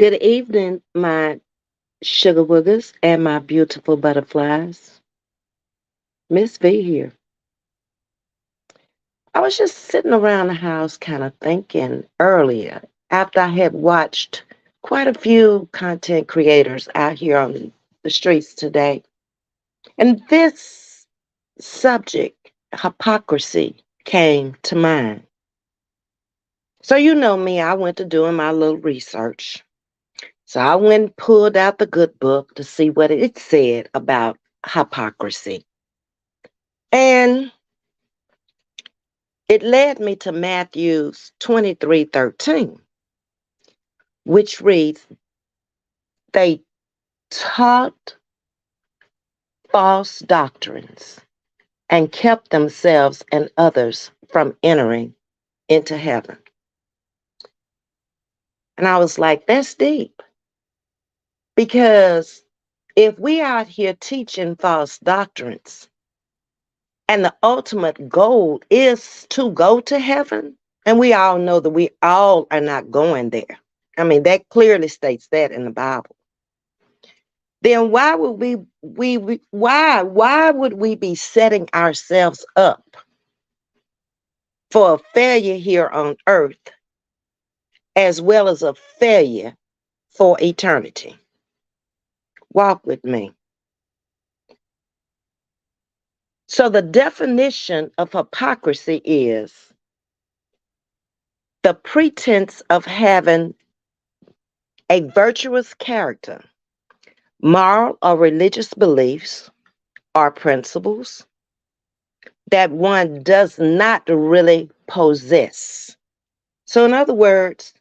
Good evening, my sugar woogers and my beautiful butterflies. Miss V here. I was just sitting around the house kind of thinking earlier after I had watched quite a few content creators out here on the streets today. And this subject, hypocrisy, came to mind. So, you know me, I went to doing my little research. So I went and pulled out the good book to see what it said about hypocrisy. And it led me to Matthew's 23:13, which reads, they taught false doctrines and kept themselves and others from entering into heaven. And I was like, that's deep. Because if we out here teaching false doctrines, and the ultimate goal is to go to heaven. And we all know that we all are not going there. I mean, that clearly states that in the Bible. Then why would why would we be setting ourselves up for a failure here on earth as well as a failure for eternity? Walk with me. So the definition of hypocrisy is the pretense of having a virtuous character, moral or religious beliefs or principles that one does not really possess. So, in other words,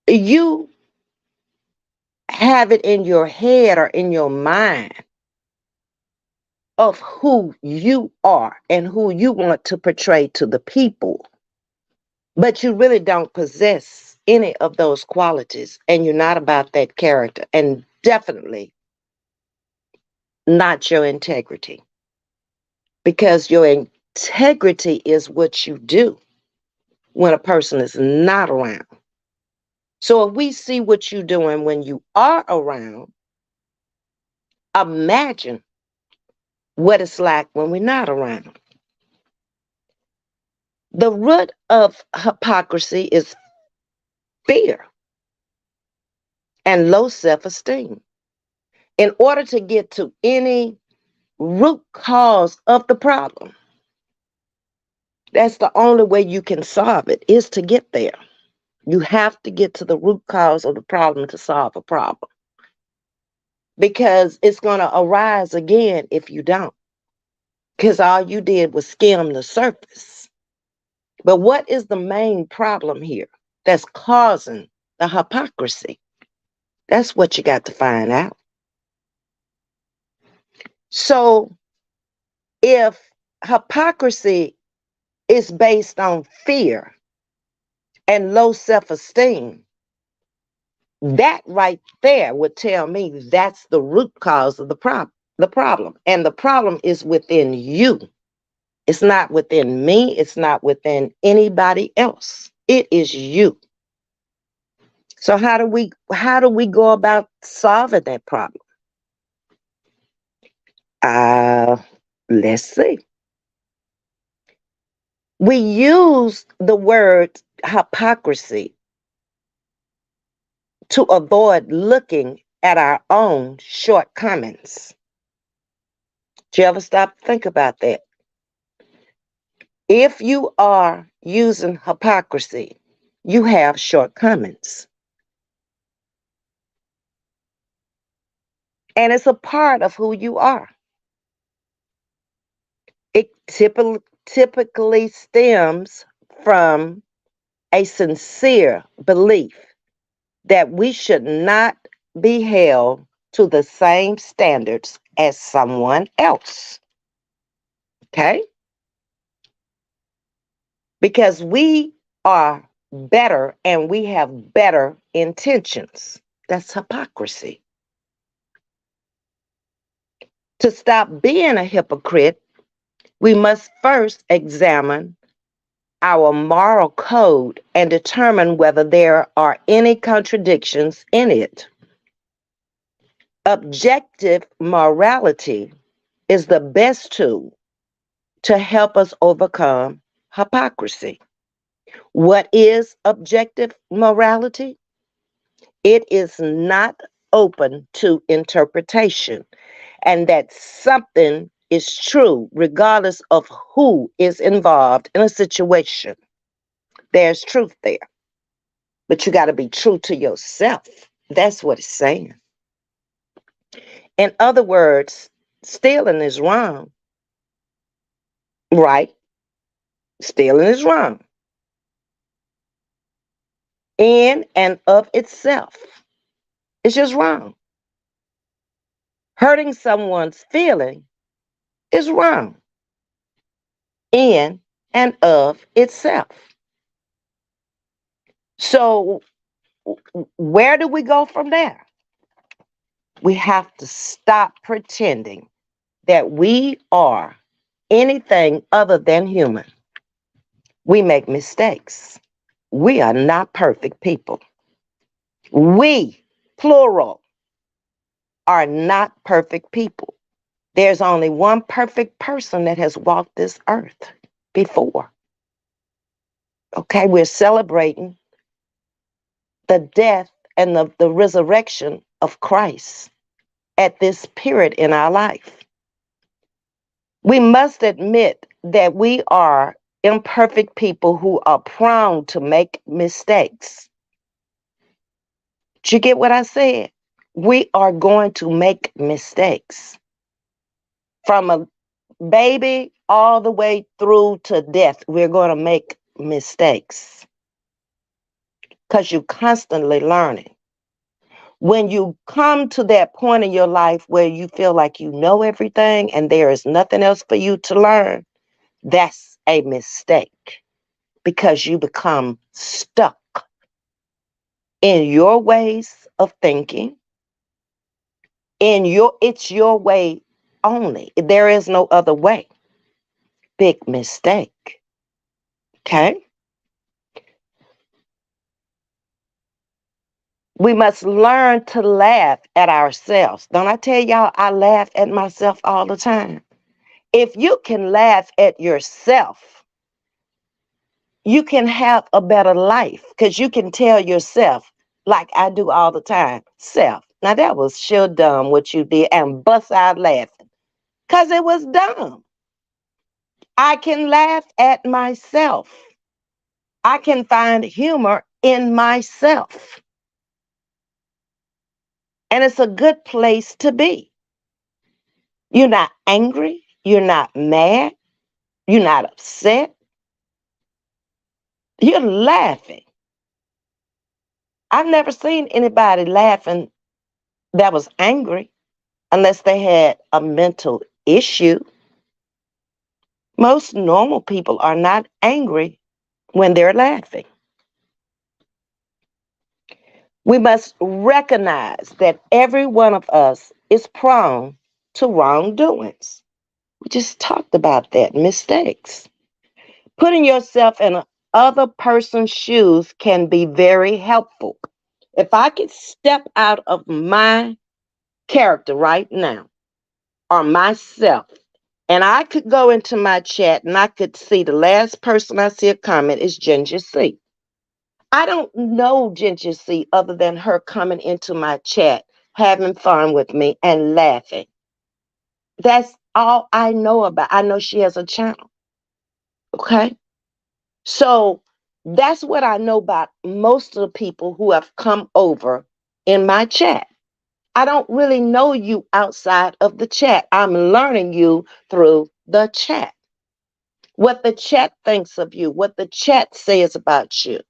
you have it in your head or in your mind of who you are and who you want to portray to the people, but you really don't possess any of those qualities, and you're not about that character, and definitely not your integrity. Because your integrity is what you do when a person is not around. So if we see what you're doing when you are around, imagine what it's like when we're not around. The root of hypocrisy is fear and low self-esteem. In order to get to any root cause of the problem, that's the only way you can solve it, is to get there. You have to get to the root cause of the problem to solve a problem, because it's going to arise again if you don't, because all you did was skim the surface. But what is the main problem here that's causing the hypocrisy? That's what you got to find out. So if hypocrisy is based on fear and low self-esteem, that right there would tell me that's the root cause of the problem. And the problem is within you. It's not within me. It's not within anybody else. It is you. So how do we go about solving that problem? Uh, let's see. We use the word hypocrisy to avoid looking at our own shortcomings. Do you ever stop to think about that? If you are using hypocrisy, you have shortcomings. And it's a part of who you are. It typically stems from a sincere belief that we should not be held to the same standards as someone else. Okay? Because we are better and we have better intentions. That's hypocrisy. To stop being a hypocrite, we must first examine our moral code and determine whether there are any contradictions in it. Objective morality is the best tool to help us overcome hypocrisy. What is objective morality? It is not open to interpretation, and that something is true regardless of who is involved in a situation. There's truth there, but you got to be true to yourself. That's what it's saying. In other words, stealing is wrong, right? Stealing is wrong in and of itself. It's just wrong. Hurting someone's feeling is wrong in and of itself. So, where do we go from there? We have to stop pretending that we are anything other than human. We make mistakes. We are not perfect people. We, plural, are not perfect people. There's only one perfect person that has walked this earth before. Okay, we're celebrating the death and the resurrection of Christ at this period in our life. We must admit that we are imperfect people who are prone to make mistakes. Did you get what I said? We are going to make mistakes. From a baby all the way through to death, we're going to make mistakes because you're constantly learning. When you come to that point in your life where you feel like you know everything and there is nothing else for you to learn, that's a mistake because you become stuck in your ways of thinking, it's your way only. There is no other way. Big mistake. Okay? We must learn to laugh at ourselves. Don't I tell y'all I laugh at myself all the time? If you can laugh at yourself, you can have a better life because you can tell yourself, like I do all the time, self. Now that was sure dumb what you did, and bust out laughing because it was dumb. I can laugh at myself. I can find humor in myself. And it's a good place to be. You're not angry. You're not mad. You're not upset. You're laughing. I've never seen anybody laughing that was angry unless they had a mental issue. Most normal people are not angry when they're laughing. We must recognize that every one of us is prone to wrongdoings. We just talked about that, mistakes. Putting yourself in another person's shoes can be very helpful. If I could step out of my character right now or myself, and I could go into my chat and I could see the last person I see a comment is Ginger C. I don't know Ginger C other than her coming into my chat, having fun with me and laughing. That's all I know about. I know she has a channel. Okay. So that's what I know about most of the people who have come over in my chat. I don't really know you outside of the chat. I'm learning you through the chat. What the chat thinks of you, what the chat says about you,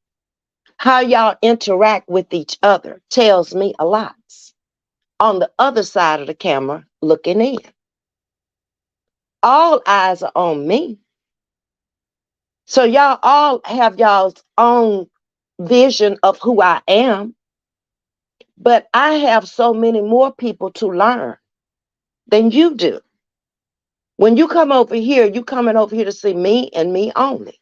how y'all interact with each other tells me a lot. On the other side of the camera, looking in. All eyes are on me. So y'all all have y'all's own vision of who I am. But I have so many more people to learn than you do. When you come over here, you coming over here to see me and me only.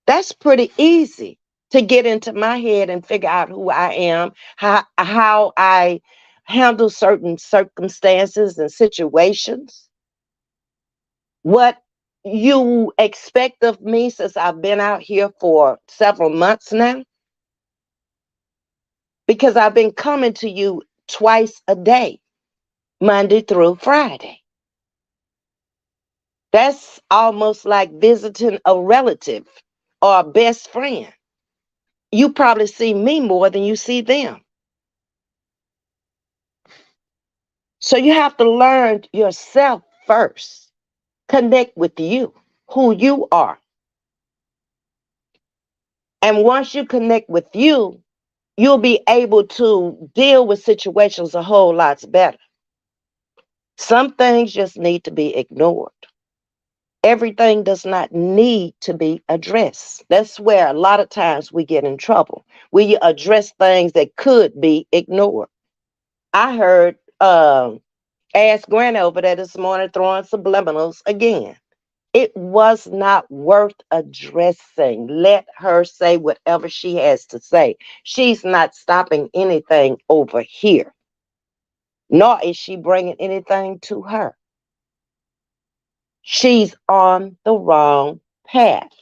That's pretty easy to get into my head and figure out who I am, how I handle certain circumstances and situations, what you expect of me since I've been out here for several months now, because I've been coming to you twice a day, Monday through Friday. That's almost like visiting a relative or a best friend. You probably see me more than you see them. So you have to learn yourself first. Connect with you, who you are. And once you connect with you, you'll be able to deal with situations a whole lot better. Some things just need to be ignored. Everything does not need to be addressed. That's where a lot of times we get in trouble. We address things that could be ignored. I heard Ask Granny over there this morning throwing subliminals again. It was not worth addressing. Let her say whatever she has to say. She's not stopping anything over here, nor is she bringing anything to her. She's on the wrong path.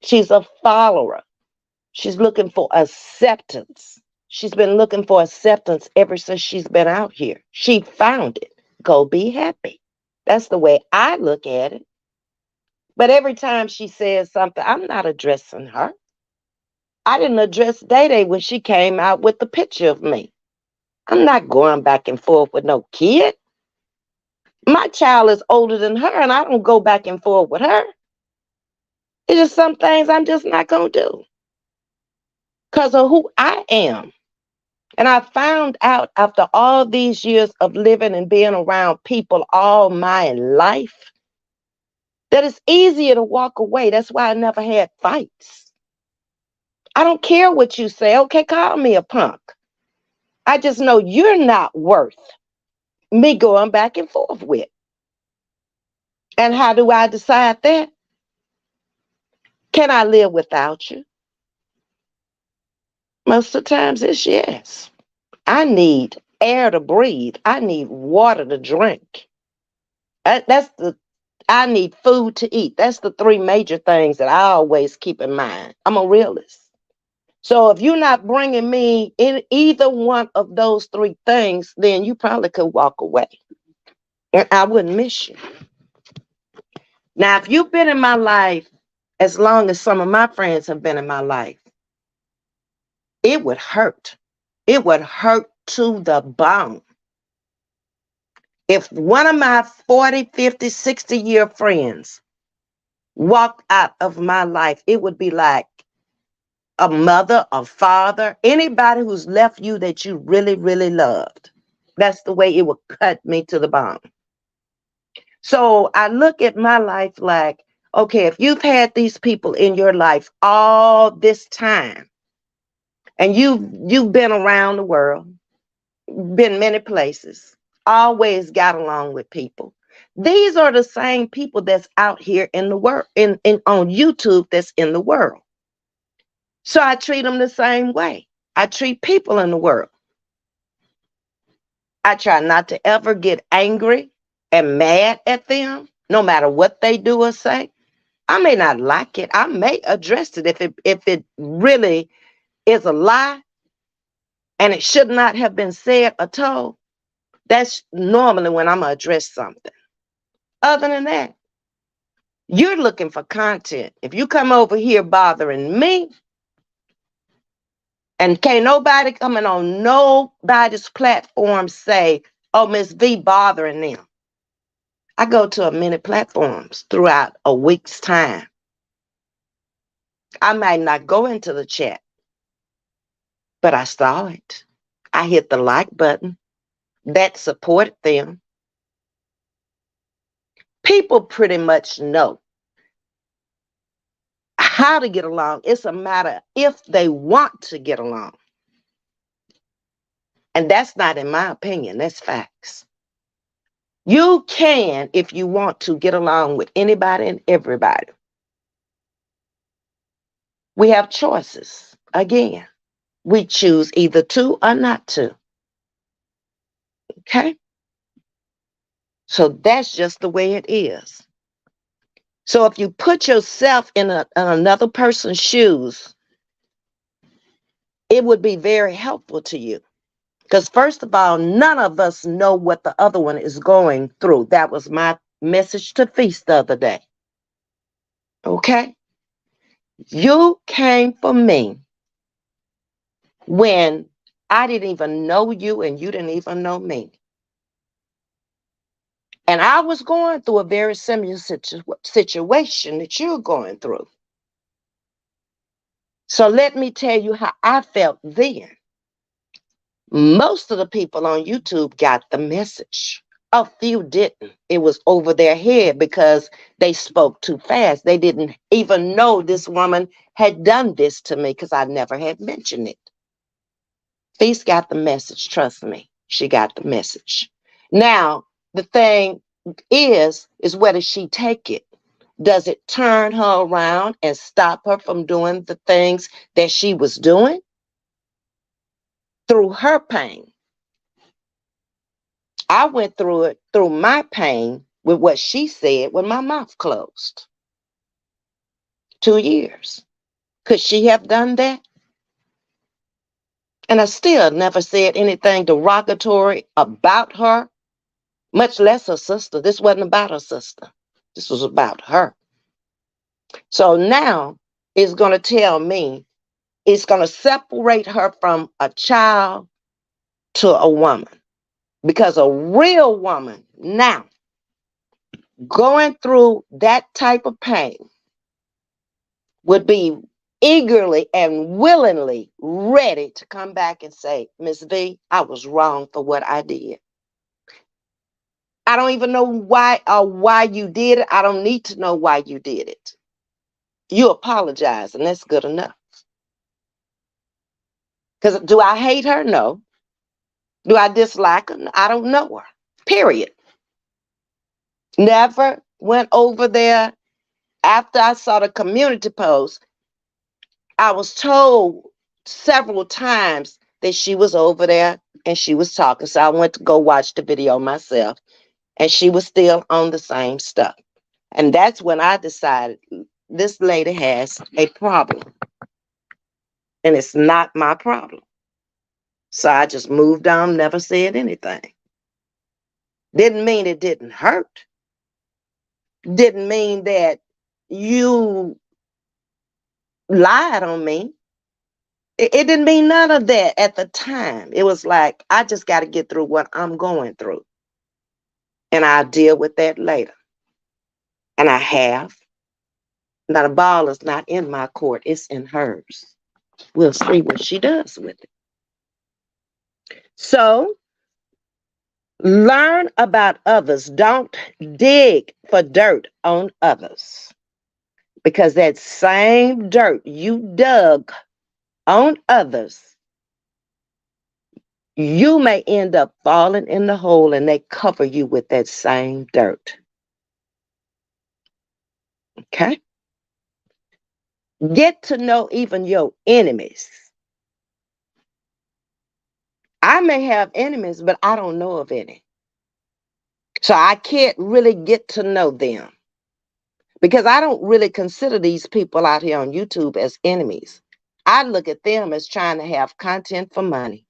She's a follower. She's looking for acceptance. She's been looking for acceptance ever since she's been out here. She found it. Go be happy. That's the way I look at it. But every time she says something, I'm not addressing her. I didn't address Day Day when she came out with the picture of me. I'm not going back and forth with no kid. My child is older than her, and I don't go back and forth with her. It's just some things I'm just not going to do because of who I am. And I found out after all these years of living and being around people all my life that it's easier to walk away. That's why I never had fights. I don't care what you say. Okay, call me a punk. I just know you're not worth me going back and forth with. And how do I decide that? Can I live without you? Most of the times it's yes. I need air to breathe. I need water to drink. I need food to eat. That's the three major things that I always keep in mind. I'm a realist. So if you're not bringing me in either one of those three things, then you probably could walk away. And I wouldn't miss you. Now, if you've been in my life as long as some of my friends have been in my life, it would hurt. It would hurt to the bone. If one of my 40, 50, 60-year friends walked out of my life, it would be like a mother, a father, anybody who's left you that you really, really loved. That's the way it would cut me to the bone. So I look at my life like, okay, if you've had these people in your life all this time, and you've been around the world, been many places, always got along with people. These are the same people that's out here in the world, in on YouTube that's in the world. So I treat them the same way. I treat people in the world. I try not to ever get angry and mad at them, no matter what they do or say. I may not like it. I may address it if it really is a lie and it should not have been said or told. That's normally when I'm gonna address something. Other than that, you're looking for content. If you come over here bothering me, and can't nobody coming on nobody's platform say, oh, Ms.V bothering them. I go to many platforms throughout a week's time. I might not go into the chat, but I saw it. I hit the like button. That supported them. People pretty much know how to get along. It's a matter if they want to get along. And that's not in my opinion, that's facts. You can, if you want to, get along with anybody and everybody. We have choices. Again, we choose either to or not to. Okay? So that's just the way it is. So if you put yourself in another person's shoes, it would be very helpful to you. Because, first of all, none of us know what the other one is going through. That was my message to Feast the other day. Okay? You came for me when I didn't even know you and you didn't even know me. And I was going through a very similar situation that you're going through. So let me tell you how I felt then. Most of the people on YouTube got the message. A few didn't. It was over their head because they spoke too fast. They didn't even know this woman had done this to me because I never had mentioned it. Feast got the message. Trust me. She got the message. Now, the thing is where does she take it? Does it turn her around and stop her from doing the things that she was doing? Through her pain. I went through it through my pain with what she said with my mouth closed. 2 years. Could she have done that? And I still never said anything derogatory about her, much less her sister. This wasn't about her sister. This was about her. So now it's going to tell me, it's going to separate her from a child to a woman. Because a real woman now going through that type of pain would be eagerly and willingly ready to come back and say, Ms.V, I was wrong for what I did. I don't even know why you did it. I don't need to know why you did it. You apologize, and that's good enough. Because do I hate her? No. Do I dislike her? I don't know her. Period. Never went over there. After I saw the community post, I was told several times that she was over there and she was talking. So I went to go watch the video myself, and she was still on the same stuff. And that's when I decided this lady has a problem, and it's not my problem. So I just moved on, never said anything. Didn't mean it didn't hurt. Didn't mean that you lied on me. It didn't mean none of that at the time. It was like, I just got to get through what I'm going through. And I'll deal with that later. And I have. Now, the ball is not in my court, it's in hers. We'll see what she does with it. So, learn about others. Don't dig for dirt on others. Because that same dirt you dug on others, you may end up falling in the hole and they cover you with that same dirt. Okay? Get to know even your enemies. I may have enemies, but I don't know of any. So I can't really get to know them because I don't really consider these people out here on YouTube as enemies. I look at them as trying to have content for money.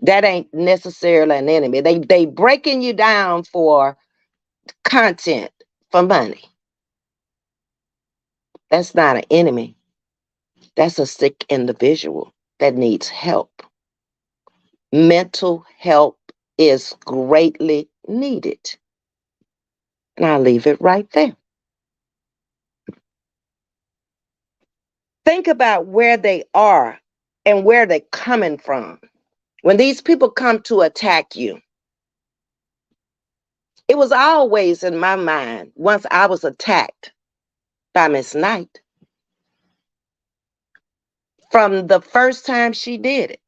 That ain't necessarily an enemy. They breaking you down for content for money. That's not an enemy. That's a sick individual that needs help. Mental help is greatly needed. And I'll leave it right there. Think about where they are and where they're coming from. When these people come to attack you, it was always in my mind, once I was attacked by Miss Knight, from the first time she did it,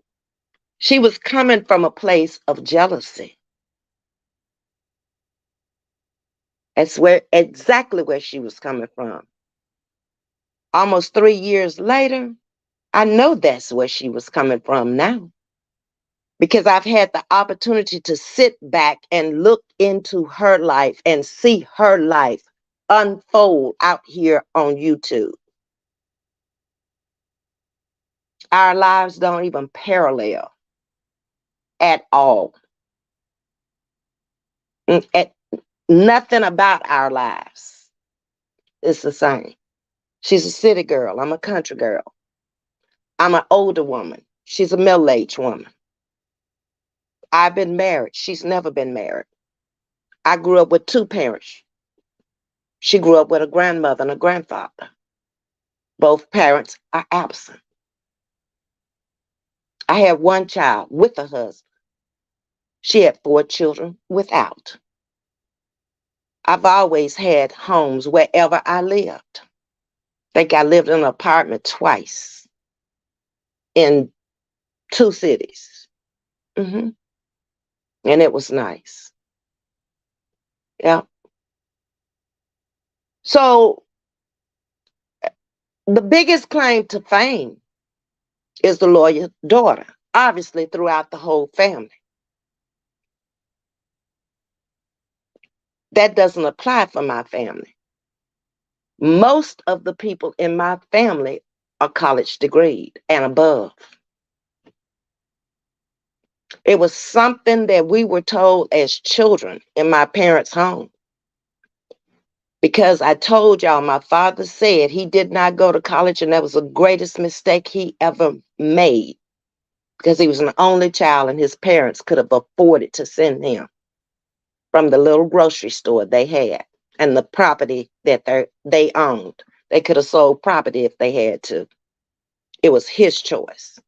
she was coming from a place of jealousy. That's exactly where she was coming from. almost 3 years later, I know that's where she was coming from now, because I've had the opportunity to sit back and look into her life and see her life unfold out here on YouTube. Our lives don't even parallel at all. Nothing about our lives is the same. She's a city girl. I'm a country girl. I'm an older woman. She's a middle-aged woman. I've been married. She's never been married. I grew up with two parents. She grew up with a grandmother and a grandfather. Both parents are absent. I had one child with a husband. She had 4 children without. I've always had homes wherever I lived. I think I lived in an apartment twice in 2 cities. And it was nice. Yeah. So the biggest claim to fame is the lawyer's daughter, obviously throughout the whole family. That doesn't apply for my family. Most of the people in my family are college degreed and above. It was something that we were told as children in my parents' home. Because I told y'all, my father said he did not go to college, and that was the greatest mistake he ever made, because he was an only child and his parents could have afforded to send him from the little grocery store they had and the property that they owned. They could have sold property if they had to. It was his choice.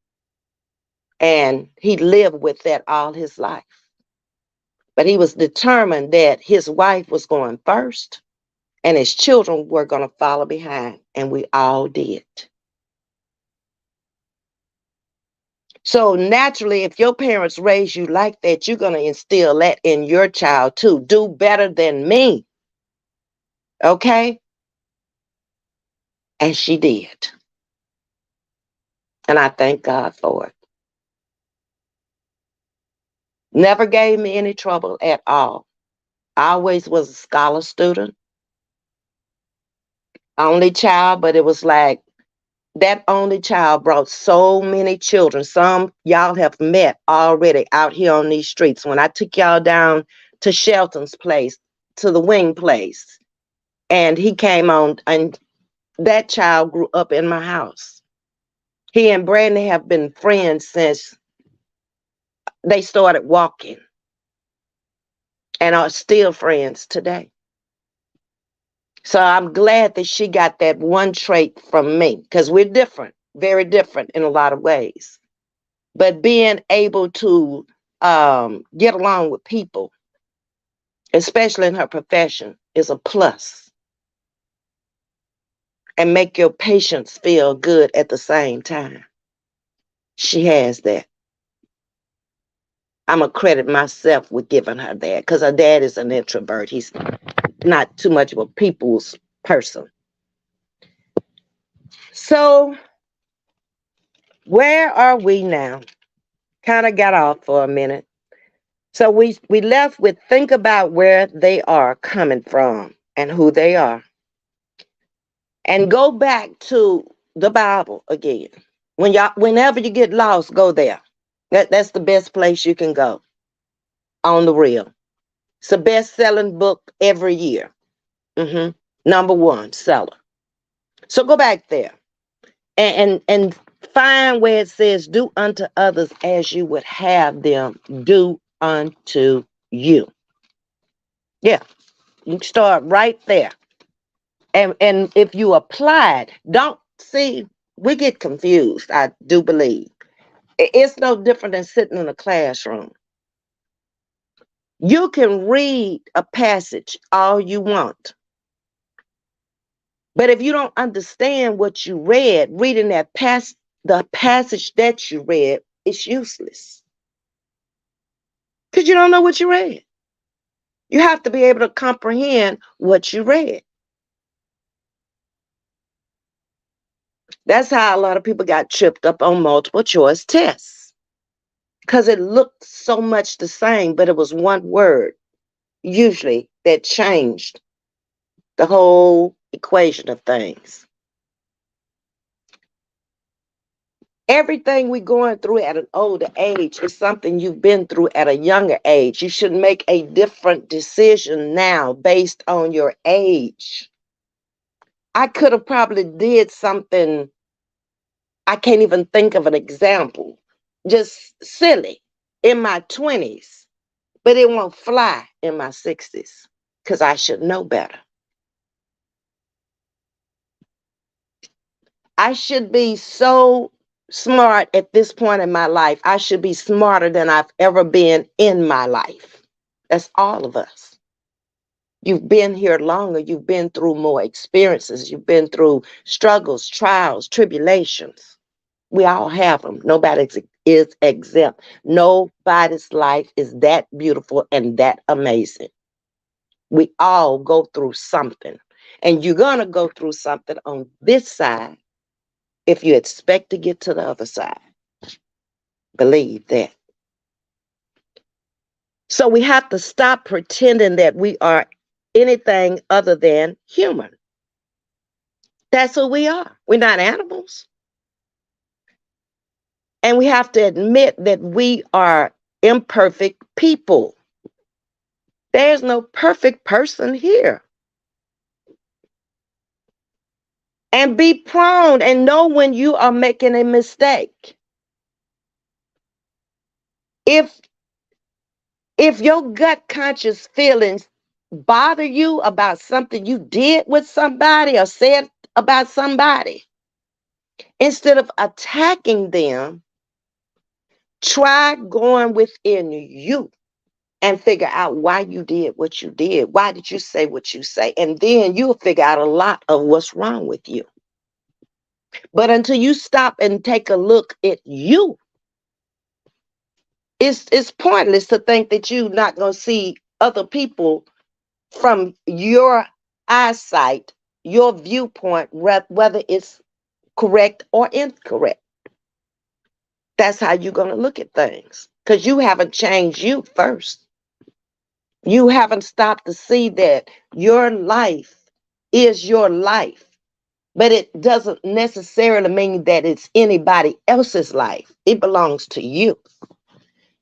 And he lived with that all his life. But he was determined that his wife was going first and his children were going to follow behind. And we all did. So naturally, if your parents raise you like that, you're going to instill that in your child too. Do better than me. Okay? And she did. And I thank God for it. Never gave me any trouble at all. I always was a scholar student. Only child, but it was like that only child brought so many children. Some y'all have met already out here on these streets. When I took y'all down to Shelton's place, to the wing place, and he came on, and that child grew up in my house. He and Brandy have been friends since they started walking and are still friends today. So I'm glad that she got that one trait from me, because we're different, very different in a lot of ways. But being able to get along with people, especially in her profession, is a plus. And make your patients feel good at the same time. She has that. I'm going to credit myself with giving her that, because her dad is an introvert. He's not too much of a people's person. So where are we now? Kind of got off for a minute. So we left with think about where they are coming from and who they are. And go back to the Bible again. Whenever you get lost, go there. That's the best place you can go. On the real. It's the best-selling book every year. #1 seller. So go back there and find where it says, do unto others as you would have them do unto you. Yeah, you can start right there. And if you applied, don't see, we get confused, I do believe. It's no different than sitting in a classroom. You can read a passage all you want. But if you don't understand what you read, reading the passage that you read, it's useless. Because you don't know what you read. You have to be able to comprehend what you read. That's how a lot of people got tripped up on multiple choice tests because it looked so much the same, but it was one word usually that changed the whole equation of things. Everything we're going through at an older age is something you've been through at a younger age. You should make a different decision now based on your age. I could have probably did something, I can't even think of an example, just silly in my 20s, but it won't fly in my 60s because I should know better. I should be so smart at this point in my life. I should be smarter than I've ever been in my life. That's all of us. You've been here longer. You've been through more experiences. You've been through struggles, trials, tribulations. We all have them. Nobody is exempt. Nobody's life is that beautiful and that amazing. We all go through something. And you're going to go through something on this side if you expect to get to the other side. Believe that. So we have to stop pretending that we are anything other than human. That's who we are. We're not animals. And we have to admit that we are imperfect people. There's no perfect person here. And be prone and know when you are making a mistake. If your gut conscious feelings bother you about something you did with somebody or said about somebody, instead of attacking them, try going within you and figure out why you did what you did. Why did you say what you say? And then you'll figure out a lot of what's wrong with you. But until you stop and take a look at you, it's pointless to think that you're not going to see other people from your eyesight, your viewpoint, whether it's correct or incorrect. That's how you're going to look at things because you haven't changed you first. You haven't stopped to see that your life is your life, but it doesn't necessarily mean that it's anybody else's life. It belongs to you.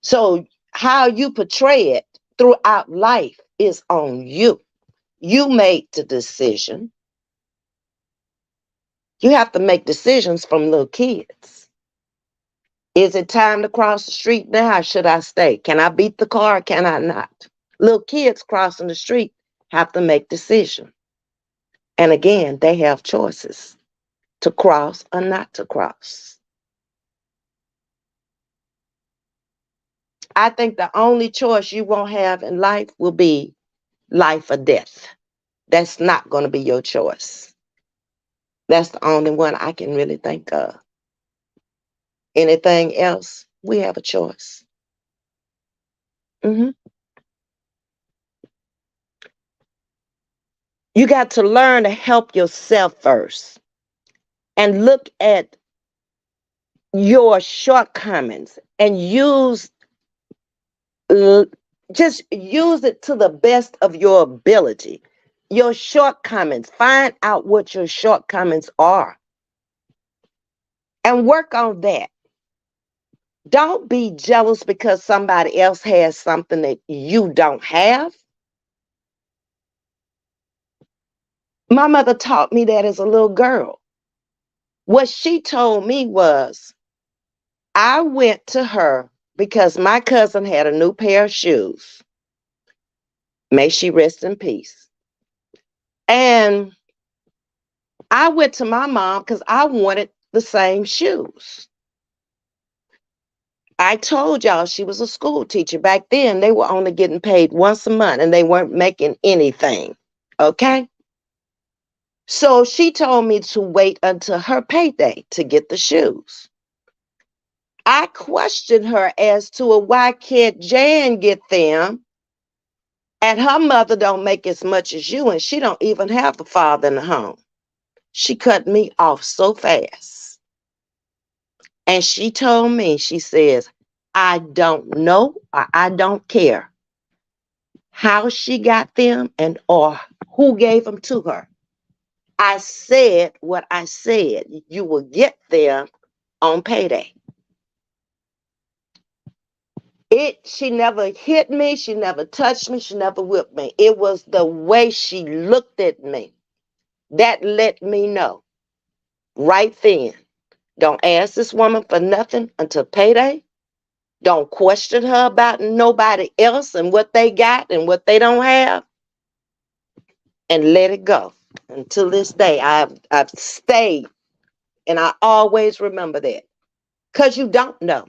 So how you portray it throughout life is on you. You made the decision. You have to make decisions from little kids. Is it time to cross the street now? Or should I stay? Can I beat the car? Or can I not? Little kids crossing the street have to make decisions. And again, they have choices to cross or not to cross. I think the only choice you won't have in life will be life or death. That's not going to be your choice. That's the only one I can really think of. Anything else, we have a choice. You got to learn to help yourself first and look at your shortcomings and just use it to the best of your ability. Your shortcomings, find out what your shortcomings are and work on that. Don't be jealous because somebody else has something that you don't have. My mother taught me that as a little girl. What she told me was, I went to her because my cousin had a new pair of shoes. May she rest in peace. And I went to my mom because I wanted the same shoes. I told y'all she was a school teacher. Back then, they were only getting paid once a month and they weren't making anything. Okay? So she told me to wait until her payday to get the shoes. I questioned her as to why can't Jan get them and her mother don't make as much as you and she don't even have a father in the home. She cut me off so fast. And she told me, she says, I don't know or I don't care how she got them and or who gave them to her. I said what I said. You will get them on payday. She never hit me, she never touched me, she never whipped me. It was the way she looked at me that let me know right then. Don't ask this woman for nothing until payday. Don't question her about nobody else and what they got and what they don't have, and let it go. Until this day, I've stayed, and I always remember that. Because you don't know.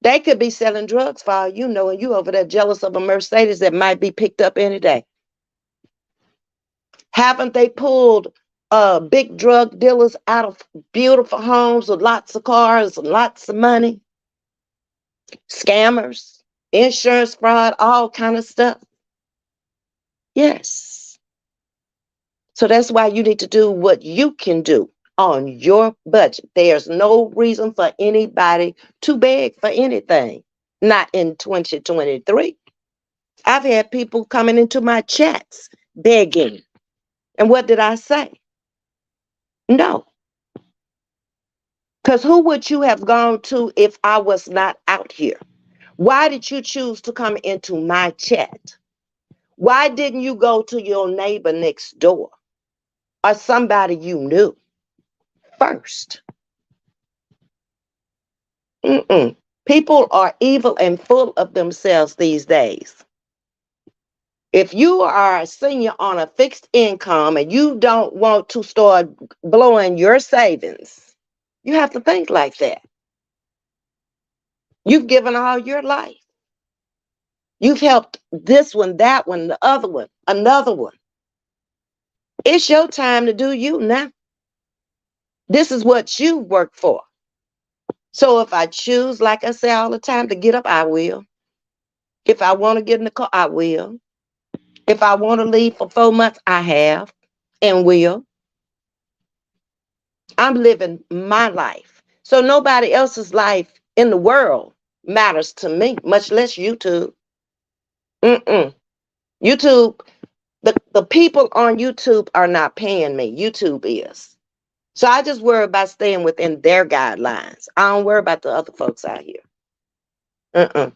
They could be selling drugs for all you know, and you over there jealous of a Mercedes that might be picked up any day. Haven't they pulled big drug dealers out of beautiful homes with lots of cars and lots of money? Scammers, insurance fraud, all kind of stuff. Yes. So that's why you need to do what you can do on your budget. There's no reason for anybody to beg for anything. Not in 2023. I've had people coming into my chats begging. And what did I say? No. Because who would you have gone to if I was not out here? Why did you choose to come into my chat? Why didn't you go to your neighbor next door or somebody you knew first? Mm-mm. People are evil and full of themselves these days. If you are a senior on a fixed income and you don't want to start blowing your savings, you have to think like that. You've given all your life. You've helped this one, that one, the other one, another one. It's your time to do you now. This is what you work for. So if I choose, like I say all the time, to get up, I will. If I want to get in the car, I will. If I want to leave for 4 months, I have and will. I'm living my life. So nobody else's life in the world matters to me, much less YouTube. Mm-mm. YouTube, the people on YouTube are not paying me. YouTube is. So I just worry about staying within their guidelines. I don't worry about the other folks out here. Mm-mm.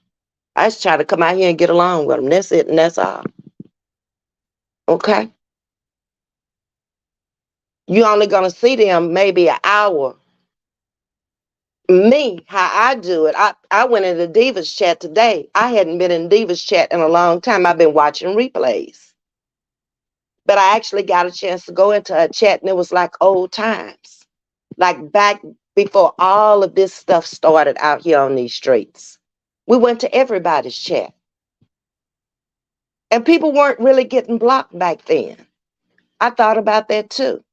I just try to come out here and get along with them. That's it, and that's all. Okay? You're only going to see them maybe an hour. Me, how I do it, I went into Divas chat today. I hadn't been in Divas chat in a long time. I've been watching replays. But I actually got a chance to go into a chat, and it was like old times. Like back before all of this stuff started out here on these streets. We went to everybody's chat. And people weren't really getting blocked back then. I thought about that too.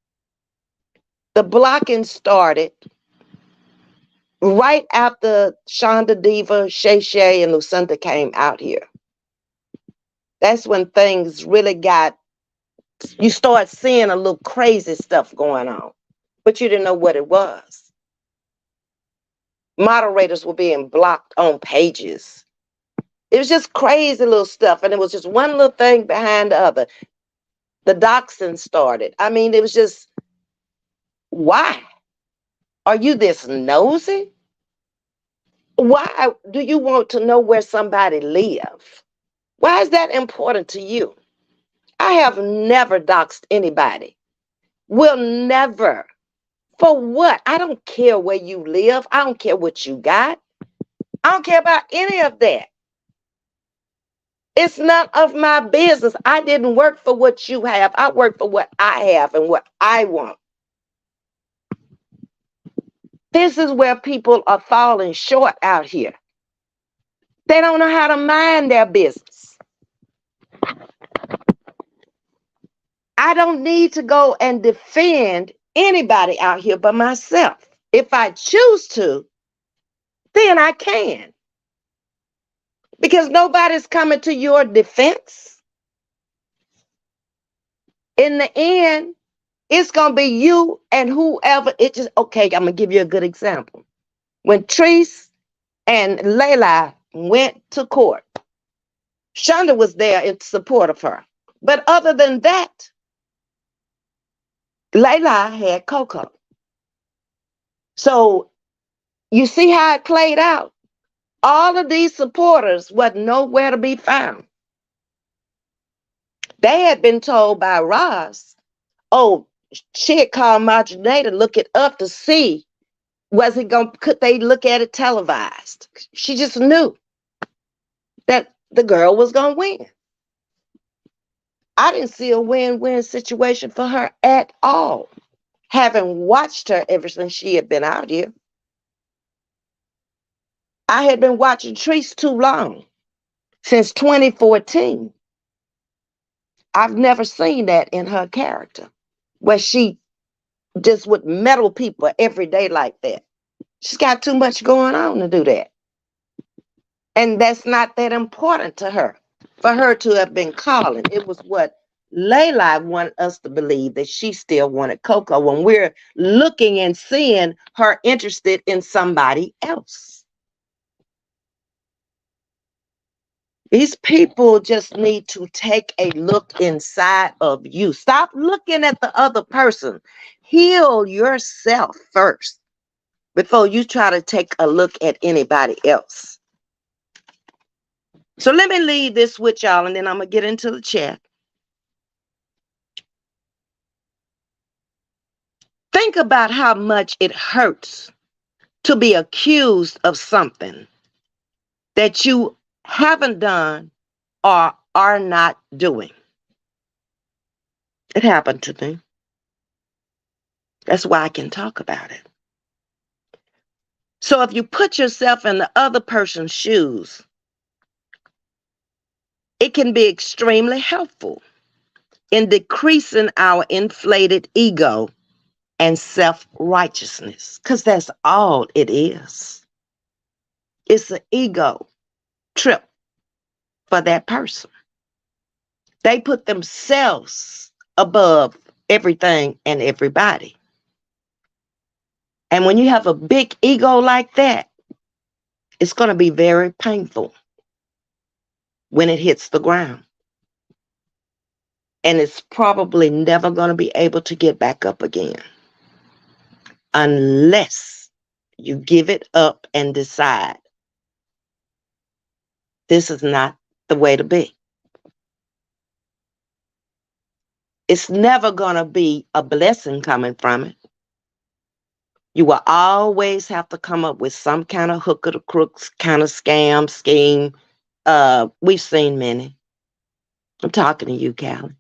The blocking started right after Shonda Diva, Shay Shay, and Lucinda came out here. That's when things really got, you start seeing a little crazy stuff going on, but you didn't know what it was. Moderators were being blocked on pages. It was just crazy little stuff, and it was just one little thing behind the other. The doxing started. I mean, it was just, why? Are you this nosy? Why do you want to know where somebody lives? Why is that important to you? I have never doxed anybody. Will never. For what? I don't care where you live. I don't care what you got. I don't care about any of that. It's none of my business. I didn't work for what you have. I work for what I have and what I want. This is where people are falling short out here. They don't know how to mind their business. I don't need to go and defend anybody out here but myself. If I choose to, then I can. Because nobody's coming to your defense. In the end, It's gonna be you and whoever. It just okay. I'm gonna give you a good example. When Treese and Layla went to court, Shonda was there in support of her. But other than that, Layla had Coco. So you see how it played out. All of these supporters was nowhere to be found. They had been told by Ross, oh, she had called Marjorie to look it up to see could they look at it televised. She just knew that the girl was gonna win. I didn't see a win-win situation for her at all. Having watched her ever since she had been out here, I had been watching Treese too long, since 2014. I've never seen that in her character, where she just would meddle people every day like that. She's got too much going on to do that. And that's not that important to her. For her to have been calling, it was what Layla wanted us to believe, that she still wanted Coco when we're looking and seeing her interested in somebody else. These people just need to take a look inside of you. Stop looking at the other person. Heal yourself first before you try to take a look at anybody else. So let me leave this with y'all, and then I'm going to get into the chat. Think about how much it hurts to be accused of something that you haven't done or are not doing. It happened to me. That's why I can talk about it. So if you put yourself in the other person's shoes, it can be extremely helpful in decreasing our inflated ego and self-righteousness, because that's all it is. It's an ego trip for that person. They put themselves above everything and everybody. And when you have a big ego like that, it's going to be very painful when it hits the ground. And it's probably never going to be able to get back up again unless you give it up and decide this is not the way to be. It's never going to be a blessing coming from it. You will always have to come up with some kind of hook or the crooks kind of scam, scheme. We've seen many. I'm talking to you, Callie.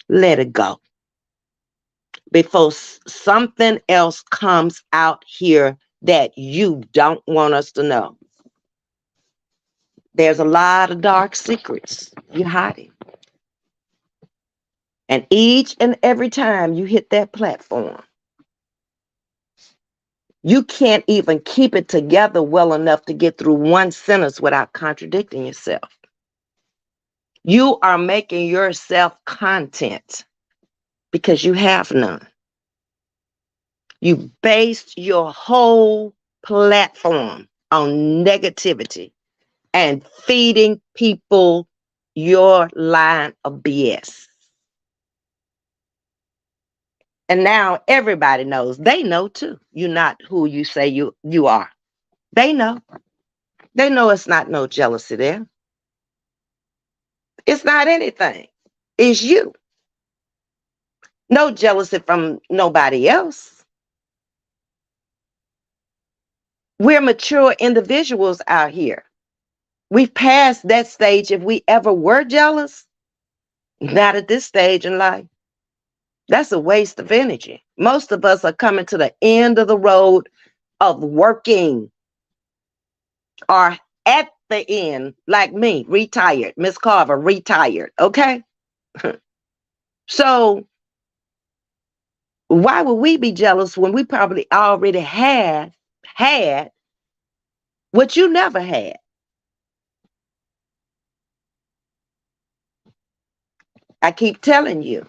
Let it go before something else comes out here that you don't want us to know. There's a lot of dark secrets you're hiding. And each and every time you hit that platform, you can't even keep it together well enough to get through one sentence without contradicting yourself. You are making yourself content because you have none. You based your whole platform on negativity and feeding people your line of BS. And now everybody knows. They know too. You're not who you say you are. They know. They know it's not no jealousy there. It's not anything. It's you. No jealousy from nobody else. We're mature individuals out here. We've passed that stage if we ever were jealous. Not at this stage in life. That's a waste of energy. Most of us are coming to the end of the road of working, or at the end, like me, retired. Miss Carver, retired. Okay? So why would we be jealous when we probably already had what you never had? I keep telling you,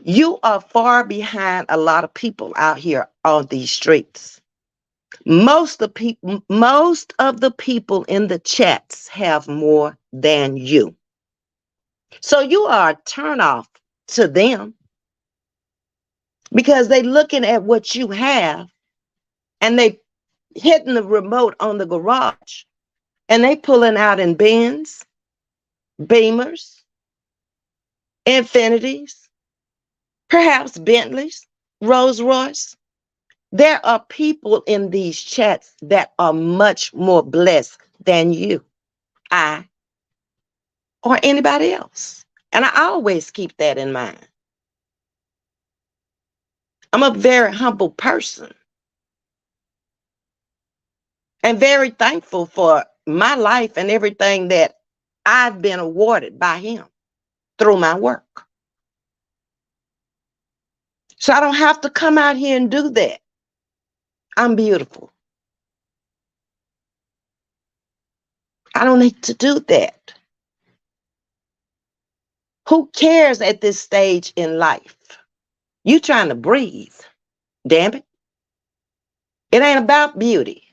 You are far behind a lot of people out here on these streets. Most of the people in the chats have more than you. So you are a turnoff to them because they looking at what you have and they hitting the remote on the garage and they pulling out in Benz, Beamers, Infinities, perhaps Bentleys, Rolls Royce. There are people in these chats that are much more blessed than you, I, or anybody else. And I always keep that in mind. I'm a very humble person and very thankful for my life and everything that I've been awarded by him through my work. So I don't have to come out here and do that. I'm beautiful. I don't need to do that. Who cares at this stage in life? You trying to breathe, damn it. It ain't about beauty.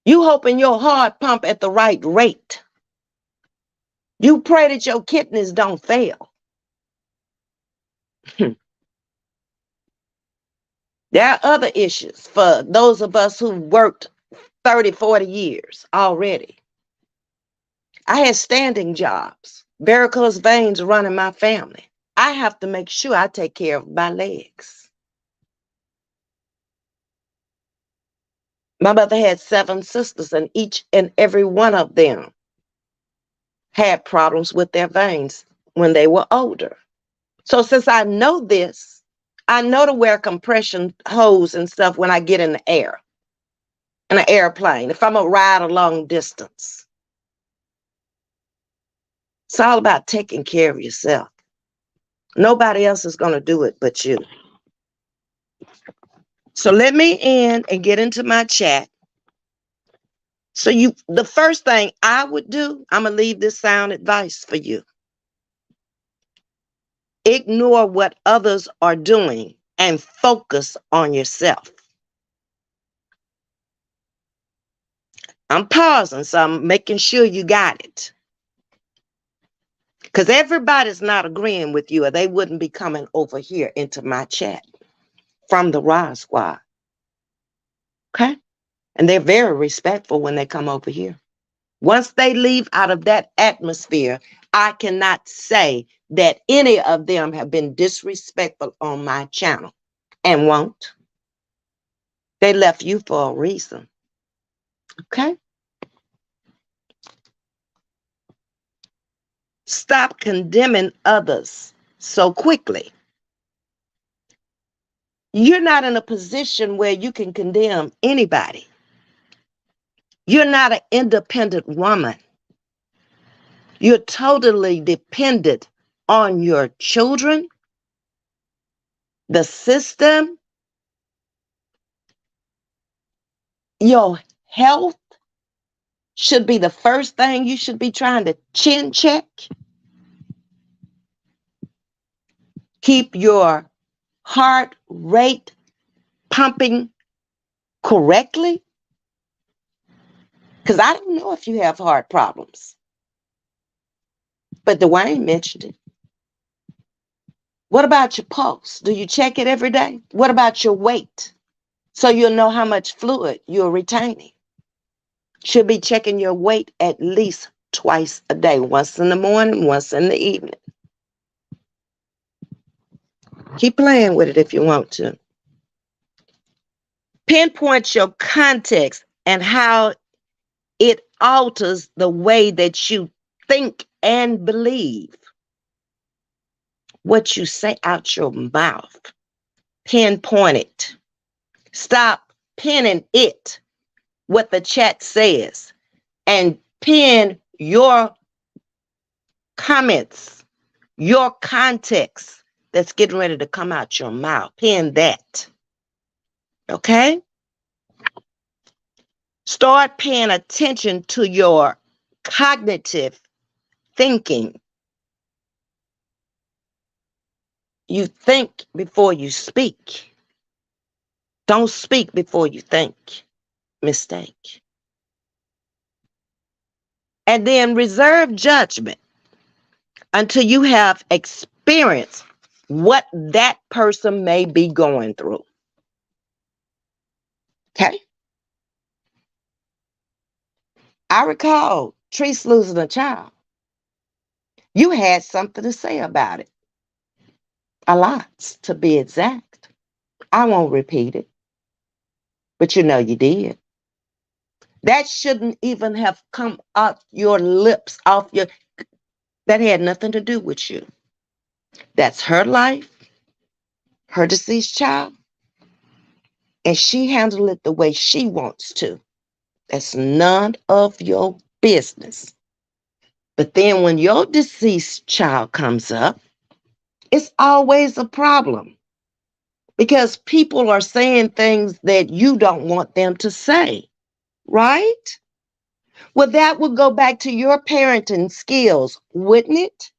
You hoping your heart pump at the right rate. You pray that your kidneys don't fail. There are other issues for those of us who worked 30, 40 years already. I had standing jobs, varicose veins running my family. I have to make sure I take care of my legs. My mother had 7 sisters, and each and every one of them had problems with their veins when they were older. So since I know this, I know to wear compression hose and stuff when I get in the air, in an airplane, if I'm going to ride a long distance. It's all about taking care of yourself. Nobody else is going to do it but you. So let me end and get into my chat. So the first thing I would do, I'm going to leave this sound advice for you. Ignore what others are doing and focus on yourself. I'm pausing, so I'm making sure you got it. Because everybody's not agreeing with you, or they wouldn't be coming over here into my chat from the Rod Squad. Okay? And they're very respectful when they come over here. Once they leave out of that atmosphere, I cannot say that any of them have been disrespectful on my channel and won't. They left you for a reason. Okay? Stop condemning others so quickly. You're not in a position where you can condemn anybody. You're not an independent woman. You're totally dependent on your children, the system, your health should be the first thing you should be trying to chin check. Keep your heart rate pumping correctly. Because I don't know if you have heart problems. But Dwayne mentioned it. What about your pulse? Do you check it every day? What about your weight? So you'll know how much fluid you're retaining. Should be checking your weight at least twice a day. Once in the morning, once in the evening. Keep playing with it if you want to. Pinpoint your context and how it alters the way that you think and believe. What you say out your mouth. Pinpoint it. Stop pinning it, what the chat says, and pin your comments, your context that's getting ready to come out your mouth. Pin that. Okay? Start paying attention to your cognitive thinking. You think before you speak. Don't speak before you think. Mistake. And then reserve judgment until you have experienced what that person may be going through. Okay? I recall Treese losing a child. You had something to say about it. A lot, to be exact. I won't repeat it, but you know you did. That shouldn't even have come off your lips, off your, that had nothing to do with you. That's her life, her deceased child, and she handled it the way she wants to. That's none of your business. But then when your deceased child comes up, it's always a problem because people are saying things that you don't want them to say, right? Well, that would go back to your parenting skills, wouldn't it?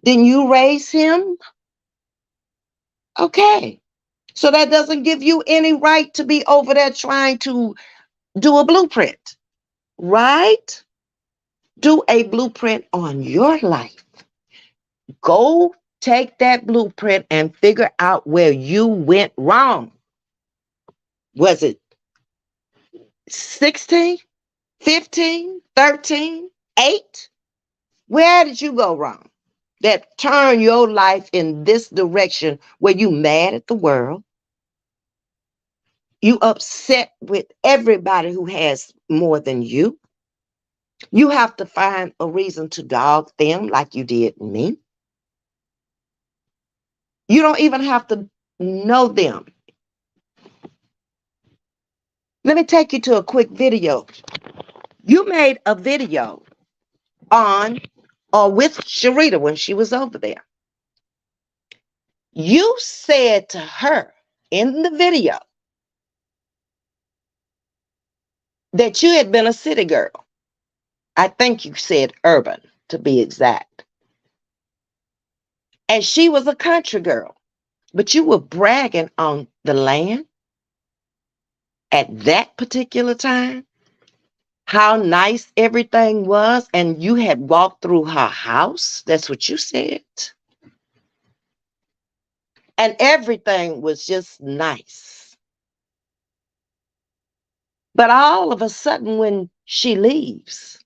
Didn't you raise him? Okay. So that doesn't give you any right to be over there trying to do a blueprint, right? Do a blueprint on your life. Go take that blueprint and figure out where you went wrong. Was it 16, 15, 13, 8? Where did you go wrong? That turn your life in this direction where you mad at the world, you upset with everybody who has more than you. You have to find a reason to dog them like you did me. You don't even have to know them. Let me take you to a quick video. You made a video on or with Sharita when she was over there. You said to her in the video that you had been a city girl. I think you said urban, to be exact. And she was a country girl. But you were bragging on the land at that particular time, how nice everything was, and you had walked through her house. That's what you said. And everything was just nice. But all of a sudden, when she leaves,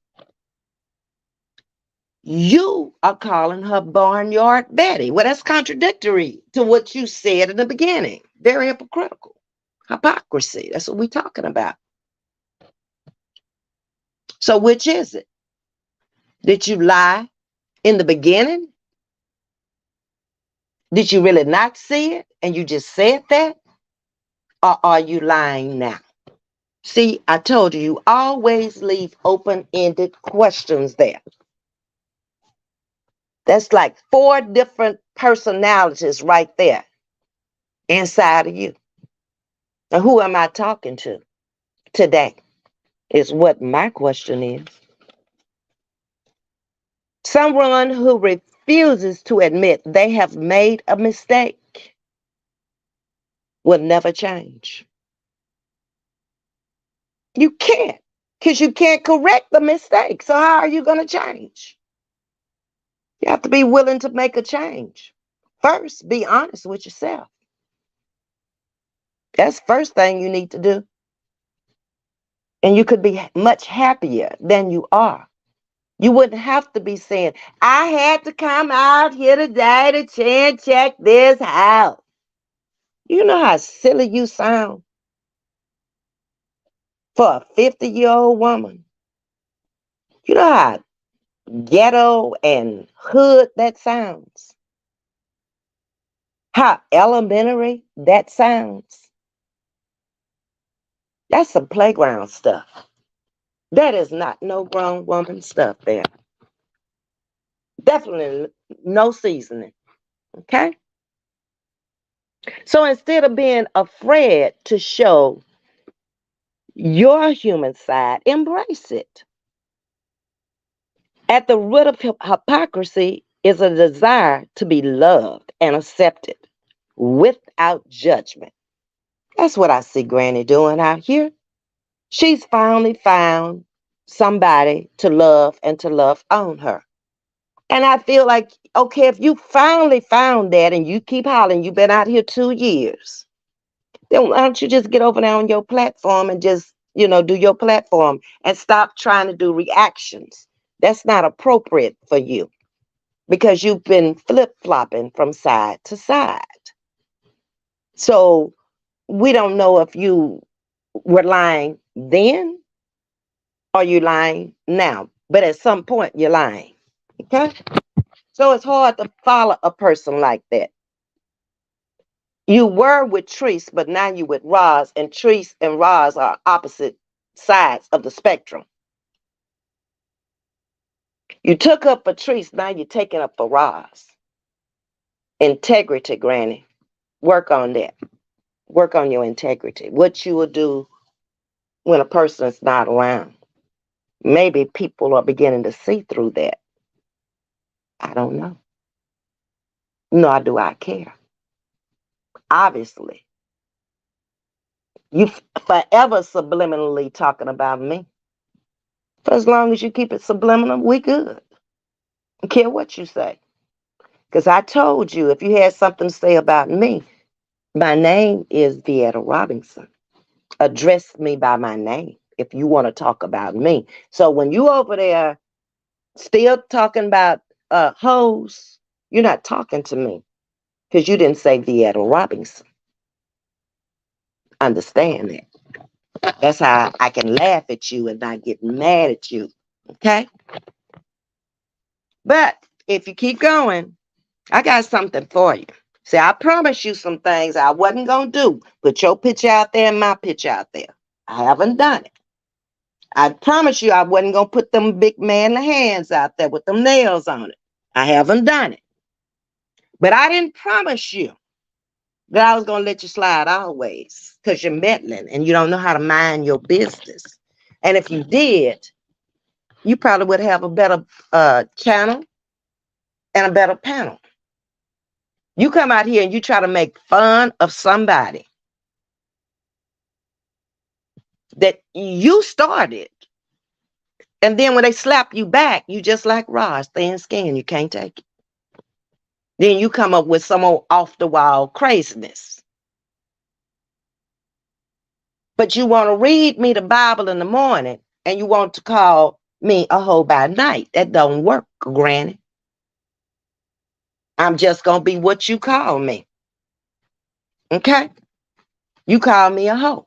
you are calling her Barnyard Betty. Well, that's contradictory to what you said in the beginning. Very hypocritical. Hypocrisy. That's what we're talking about. So, which is it? Did you lie in the beginning? Did you really not see it and you just said that? Or are you lying now? See, I told you, you always leave open-ended questions there. That's like 4 different personalities right there inside of you. Now, who am I talking to today? Is what my question is. Someone who refuses to admit they have made a mistake will never change. You can't, because you can't correct the mistake. So how are you going to change? You have to be willing to make a change. First, be honest with yourself. That's the first thing you need to do. And you could be much happier than you are. You wouldn't have to be saying, I had to come out here today to check this out. You know how silly you sound for a 50-year-old woman? You know how ghetto and hood that sounds? How elementary that sounds? That's some playground stuff. That is not no grown woman stuff there. Definitely no seasoning. Okay? So instead of being afraid to show your human side, embrace it. At the root of hypocrisy is a desire to be loved and accepted without judgment. That's what I see Granny doing out here. She's finally found somebody to love and to love on her. And I feel like, okay, if you finally found that and you keep hollering, you've been out here 2 years, then why don't you just get over there on your platform and just, do your platform and stop trying to do reactions? That's not appropriate for you because you've been flip-flopping from side to side. So we don't know if you were lying then or you lying now. But at some point, you're lying. Okay? So it's hard to follow a person like that. You were with Treese, but now you're with Roz, and Treese and Roz are opposite sides of the spectrum. You took up for Treese, now you're taking up for Roz. Integrity, Granny. Work on that. Work on your integrity. What you will do when a person is not around. Maybe people are beginning to see through that. I don't know. Nor do I care. Obviously. You forever subliminally talking about me. For as long as you keep it subliminal, we good. I don't care what you say. Because I told you, if you had something to say about me, my name is Vietta Robinson. Address me by my name if you want to talk about me. So when you over there still talking about hoes, you're not talking to me because you didn't say Vietta Robinson. Understand that. That's how I can laugh at you and not get mad at you. Okay? But if you keep going, I got something for you. See, I promised you some things I wasn't going to do. Put your picture out there and my picture out there. I haven't done it. I promised you I wasn't going to put them big manly hands out there with them nails on it. I haven't done it. But I didn't promise you that I was going to let you slide always because you're meddling and you don't know how to mind your business. And if you did, you probably would have a better channel and a better panel. You come out here and you try to make fun of somebody that you started. And then when they slap you back, you just like Roz, thin skin, you can't take it. Then you come up with some old off-the-wall craziness. But you want to read me the Bible in the morning and you want to call me a hoe by night. That don't work, Granny. I'm just going to be what you call me. Okay? You call me a hoe.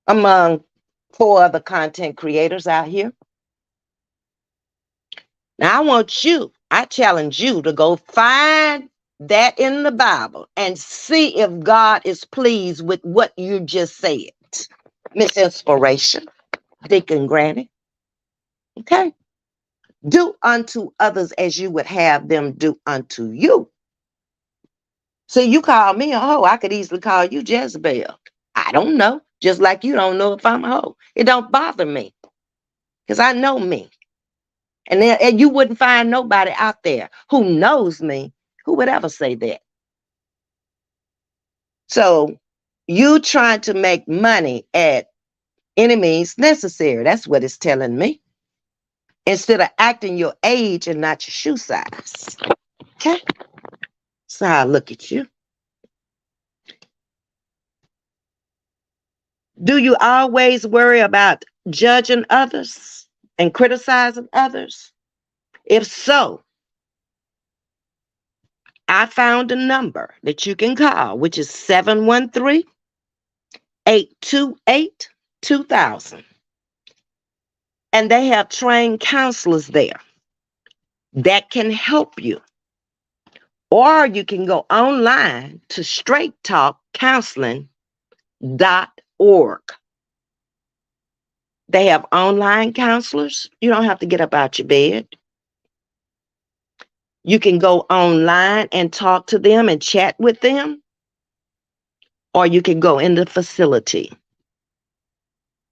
Among 4 other content creators out here. Now, I challenge you to go find that in the Bible and see if God is pleased with what you just said. Miss Inspiration, Deacon Granny. Okay? Do unto others as you would have them do unto you. See, you call me a hoe, I could easily call you Jezebel. I don't know. Just like you don't know if I'm a hoe. It don't bother me because I know me. And you wouldn't find nobody out there who knows me who would ever say that. So you trying to make money at any means necessary. That's what it's telling me. Instead of acting your age and not your shoe size. Okay? That's how I look at you. Do you always worry about judging others and criticizing others? If so, I found a number that you can call, which is 713-828-2000. And they have trained counselors there that can help you. Or you can go online to straighttalkcounseling.org. They have online counselors. You don't have to get up out your bed. You can go online and talk to them and chat with them. Or you can go in the facility.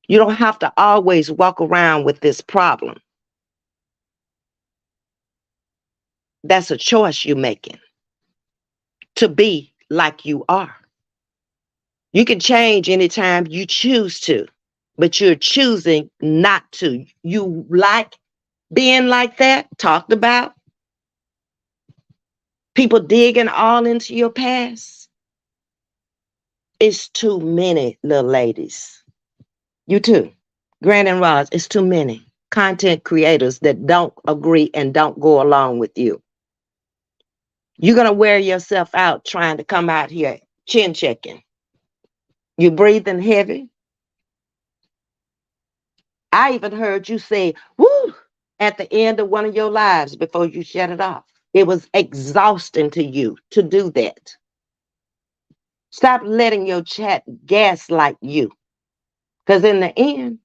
You don't have to always walk around with this problem. That's a choice you're making to be like you are. You can change anytime you choose to, but you're choosing not to. You like being like that, talked about, people digging all into your past. It's too many, little ladies. You too. Grant and Roz, it's too many content creators that don't agree and don't go along with you. You're going to wear yourself out trying to come out here chin checking. You breathing heavy. I even heard you say, woo, at the end of one of your lives before you shut it off. It was exhausting to you to do that. Stop letting your chat gaslight you. Because in the end,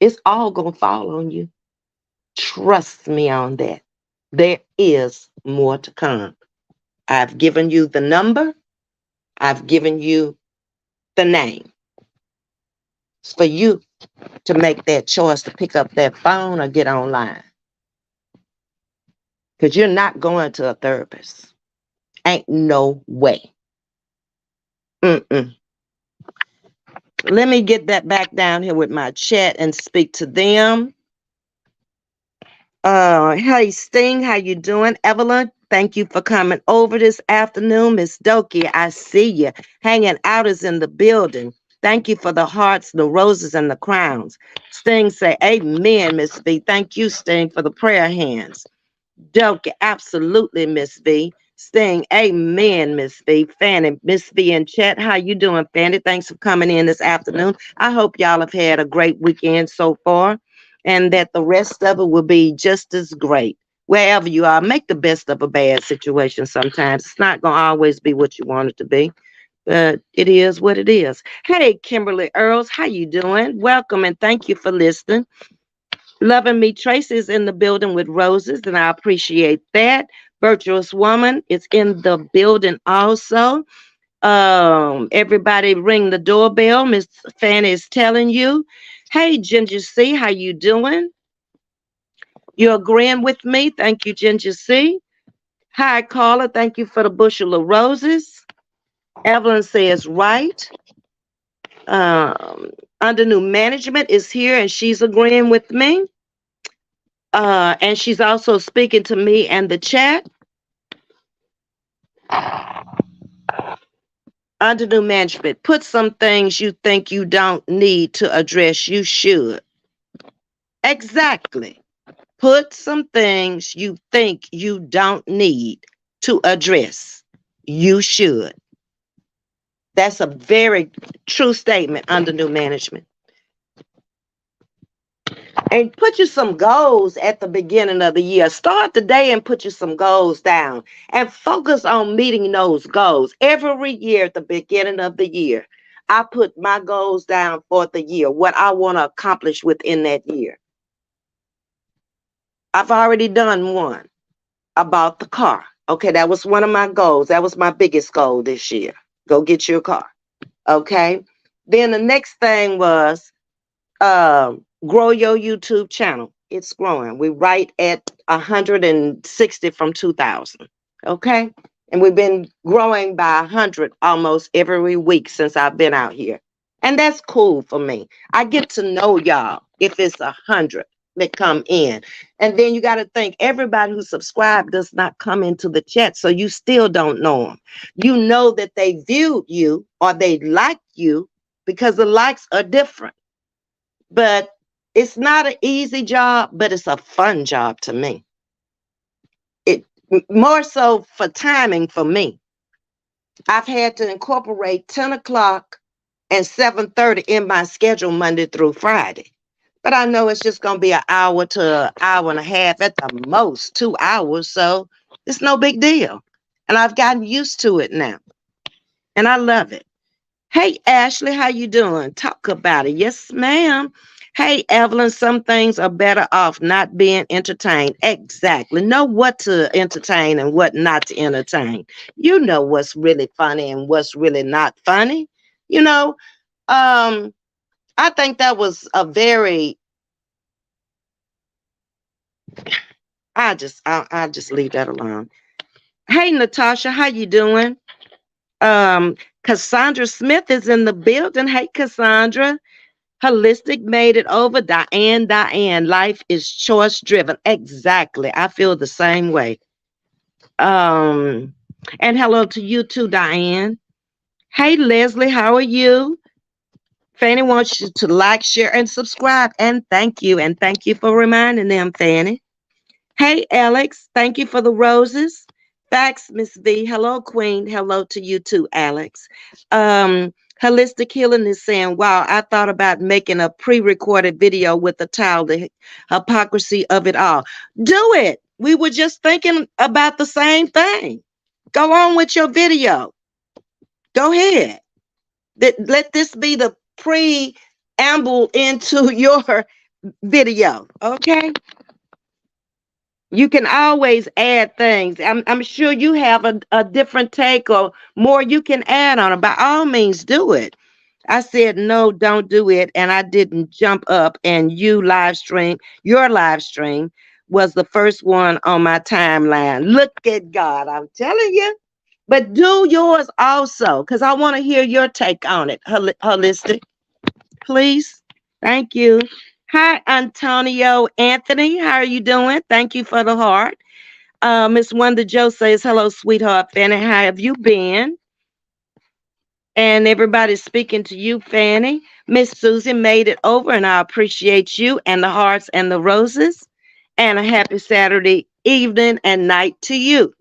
it's all going to fall on you. Trust me on that. There is more to come. I've given you the number. I've given you the name. It's for you to make that choice to pick up that phone or get online. Because you're not going to a therapist. Ain't no way. Mm-mm. Let me get that back down here with my chat and speak to them. Hey Sting, how you doing? Evelyn, thank you for coming over this afternoon. Miss Doki, I see you. Hanging out is in the building. Thank you for the hearts, the roses, and the crowns. Sting say, amen, Miss V. Thank you, Sting, for the prayer hands. Doki, absolutely, Miss V. Sting, amen, Miss V. Fanny, Miss V in chat. How you doing, Fanny? Thanks for coming in this afternoon. I hope y'all have had a great weekend so far, and that the rest of it will be just as great. Wherever you are, make the best of a bad situation sometimes. It's not going to always be what you want it to be, but it is what it is. Hey, Kimberly Earls, how you doing? Welcome, and thank you for listening. Loving Me Tracy is in the building with roses, and I appreciate that. Virtuous Woman is in the building also. Everybody ring the doorbell. Miss Fanny is telling you. Hey, Ginger C, how you doing? You're agreeing with me. Thank you, Ginger C. Hi, caller. Thank you for the bushel of roses. Evelyn says right. Um, Under New Management is here, and she's agreeing with me. And she's also speaking to me and the chat. Under New Management, put some things you think you don't need to address. You should. Exactly. Put some things you think you don't need to address. You should. That's a very true statement under New Management. And put you some goals at the beginning of the year. Start the day and put you some goals down and focus on meeting those goals. Every year at the beginning of the year, I put my goals down for the year, what I want to accomplish within that year. I've already done one. I bought the car. Okay, that was one of my goals. That was my biggest goal this year. Go get your car. Okay. Then the next thing was grow your YouTube channel. It's growing. We're right at 160 from 2000. Okay. And we've been growing by 100 almost every week since I've been out here. And that's cool for me. I get to know y'all if it's 100 that come in. And then you got to think everybody who subscribed does not come into the chat. So you still don't know them. You know that they viewed you or they like you because the likes are different. But it's not an easy job, but it's a fun job to me. It more so for timing for me. I've had to incorporate 10 o'clock and 7:30 in my schedule Monday through Friday. But I know it's just going to be an hour to an hour and a half at the most, 2 hours. So it's no big deal. And I've gotten used to it now. And I love it. Hey, Ashley, how you doing? Talk about it. Yes, ma'am. Hey, Evelyn, some things are better off not being entertained. Exactly. Know what to entertain and what not to entertain. You know what's really funny and what's really not funny. You know, I think that was a very I just leave that alone. Hey, Natasha, how you doing? Cassandra Smith is in the building. Hey, Cassandra. Holistic made it over. Diane, life is choice driven. Exactly. I feel the same way. Um, and hello to you too, Diane. Hey, Leslie, how are you? Fanny wants you to like, share, and subscribe. And thank you. And thank you for reminding them, Fanny. Hey, Alex, thank you for the roses. Facts, Ms.V. Hello, Queen. Hello to you too, Alex. Um, Holistic Healing is saying, wow, I thought about making a pre-recorded video with the title, The Hypocrisy of It All. Do it. We were just thinking about the same thing. Go on with your video. Go ahead. Let this be the preamble into your video. Okay. You can always add things. I'm sure you have a different take or more you can add on it. By all means, do it. I said, no, don't do it. And I didn't jump up and your live stream was the first one on my timeline. Look at God. I'm telling you. But do yours also, because I want to hear your take on it. Holistic, please. Thank you. Hi, Antonio Anthony. How are you doing? Thank you for the heart. Miss Wonder Joe says, hello, sweetheart Fanny. How have you been? And everybody's speaking to you, Fanny. Miss Susan made it over, and I appreciate you and the hearts and the roses. And a happy Saturday evening and night to you.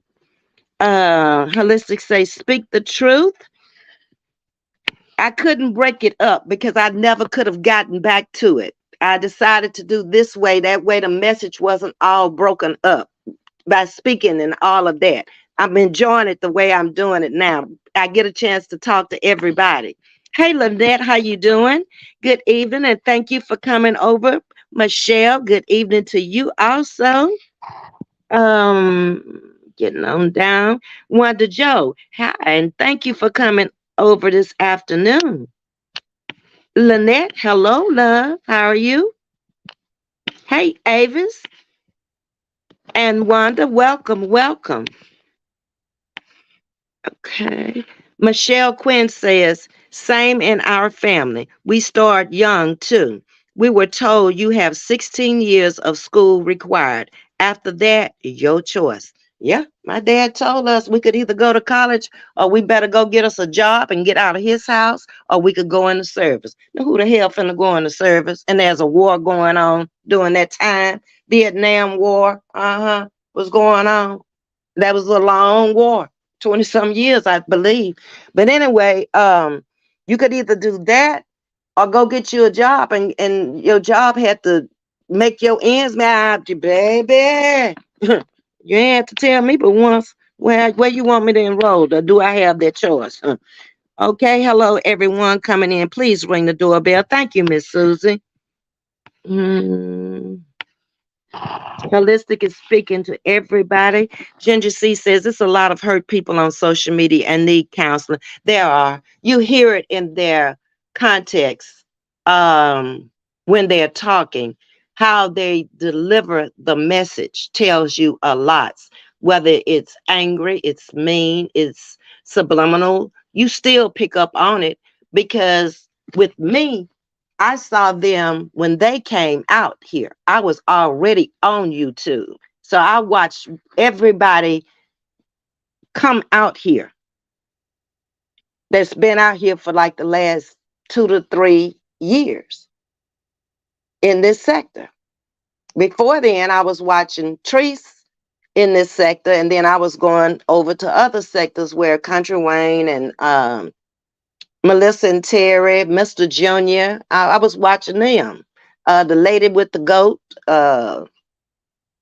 Holistic says, speak the truth. I couldn't break it up because I never could have gotten back to it. I decided to do this way. That way the message wasn't all broken up by speaking and all of that. I'm enjoying it the way I'm doing it now. I get a chance to talk to everybody. Hey, Lynette, how you doing? Good evening, and thank you for coming over. Michelle, good evening to you also. Getting on down. Wanda Joe, hi, and thank you for coming over this afternoon. Lynette, hello, love. How are you? Hey, Avis and Wanda, welcome, welcome. Okay. Michelle Quinn says, same in our family. We start young too. We were told you have 16 years of school required. After that, your choice. Yeah, my dad told us we could either go to college or we better go get us a job and get out of his house, or we could go into service. Now, who the hell finna go into service? And there's a war going on during that time. Vietnam War, was going on. That was a long war, 20 some years, I believe. But anyway, you could either do that or go get you a job, and your job had to make your ends meet, baby. You ain't have to tell me but once where you want me to enroll, or do I have that choice? Okay, hello everyone coming in. Please ring the doorbell. Thank you, Miss Susie. Mm. Holistic is speaking to everybody. Ginger C says it's a lot of hurt people on social media and need counseling. There are. You hear it in their context when they're talking. How they deliver the message tells you a lot. Whether it's angry, it's mean, it's subliminal, you still pick up on it because with me, I saw them when they came out here. I was already on YouTube. So I watched everybody come out here that's been out here for like the last 2 to 3 years in this sector. Before then, I was watching Treese in this sector, and then I was going over to other sectors where Country Wayne and Melissa and Terry, Mr. Junior. I was watching them. The lady with the goat.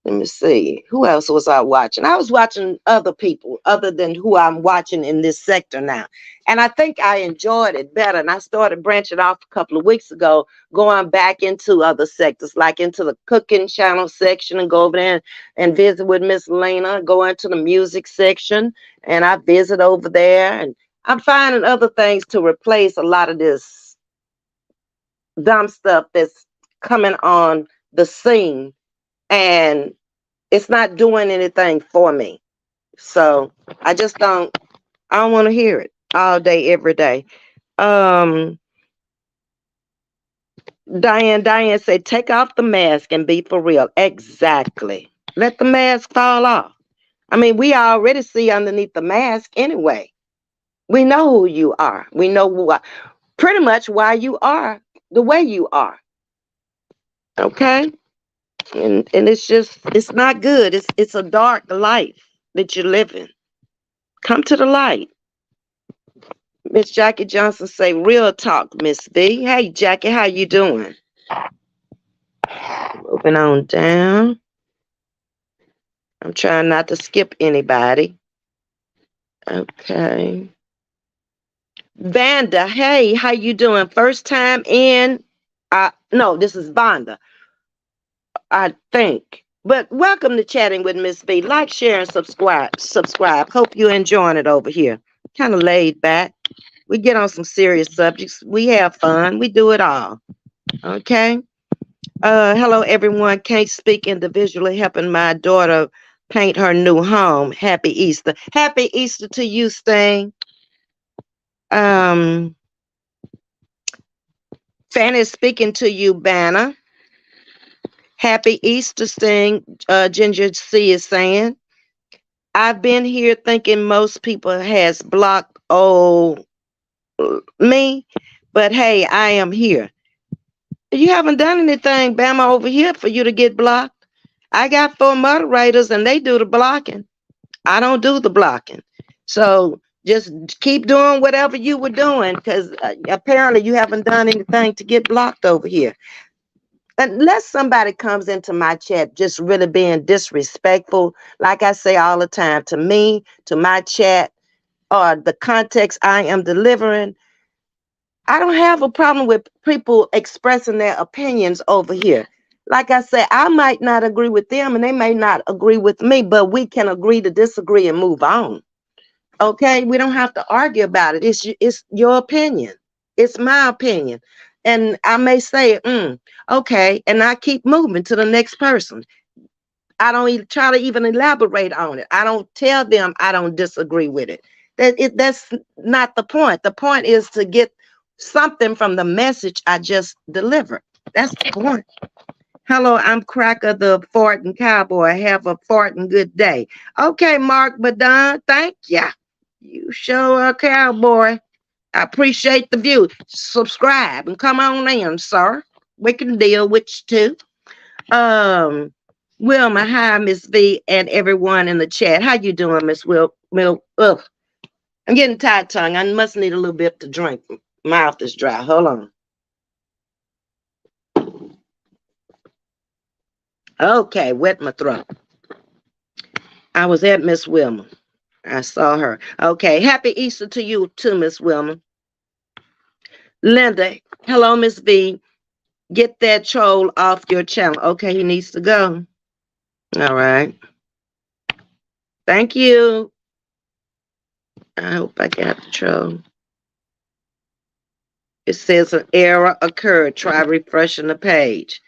Let me see. Who else was I watching? I was watching other people other than who I'm watching in this sector now. And I think I enjoyed it better. And I started branching off a couple of weeks ago, going back into other sectors, like into the cooking channel section, and go over there and visit with Miss Lena, go into the music section, and I visit over there. And I'm finding other things to replace a lot of this dumb stuff that's coming on the scene. And It's not doing anything for me. So I don't want to hear it all day, every day. Um, Diane said, take off the mask and be for real. Exactly. Let the mask fall off. I mean, we already see underneath the mask anyway. We know who you are. We know pretty much why you are the way you are. Okay? And it's not good. It's a dark life that you're living. Come to the light. Miss Jackie Johnson say, real talk, Miss V. Hey Jackie, how you doing? Moving on down. I'm trying not to skip anybody. Okay. Vanda, hey, how you doing? First time in? No, this is Vanda, I think. But welcome to Chatting with Ms. V. Like, share, and subscribe. Hope you're enjoying it over here. Kind of laid back. We get on some serious subjects. We have fun. We do it all. Okay. Hello, everyone. Can't speak individually. Helping my daughter paint her new home. Happy Easter. Happy Easter to you, Sting. Fanny is speaking to you, Banner. Happy Easter, Sting. Ginger C is saying. I've been here thinking most people has blocked me, but hey, I am here. You haven't done anything, Bama, over here for you to get blocked. I got 4 moderators and they do the blocking. I don't do the blocking. So just keep doing whatever you were doing, because apparently you haven't done anything to get blocked over here. Unless somebody comes into my chat just really being disrespectful, like I say all the time, to me, to my chat, or the context I am delivering, I don't have a problem with people expressing their opinions over here. Like I said, I might not agree with them and they may not agree with me, but we can agree to disagree and move on. Okay? We don't have to argue about it. It's your opinion. It's my opinion. And I may say, okay, and I keep moving to the next person. I don't even try to even elaborate on it. I don't tell them I don't disagree with it. That's not the point. The point is to get something from the message I just delivered. That's the point. Hello, I'm Cracker the farting cowboy. Have a farting good day. Okay, Mark Badon, thank ya. You sure a cowboy. I appreciate the view. Subscribe and come on in, sir. We can deal with you too. Wilma, hi, Miss V, and everyone in the chat. How you doing, Miss Ugh. I'm getting tired tongue. I must need a little bit to drink. Mouth is dry. Hold on. Okay, wet my throat. I was at Miss Wilma. I saw her. Okay, happy Easter to you too, Miss Wilma. Linda, hello, Miss V. Get that troll off your channel. Okay, he needs to go. All right. Thank you. I hope I got the troll. It says an error occurred. Try refreshing the page.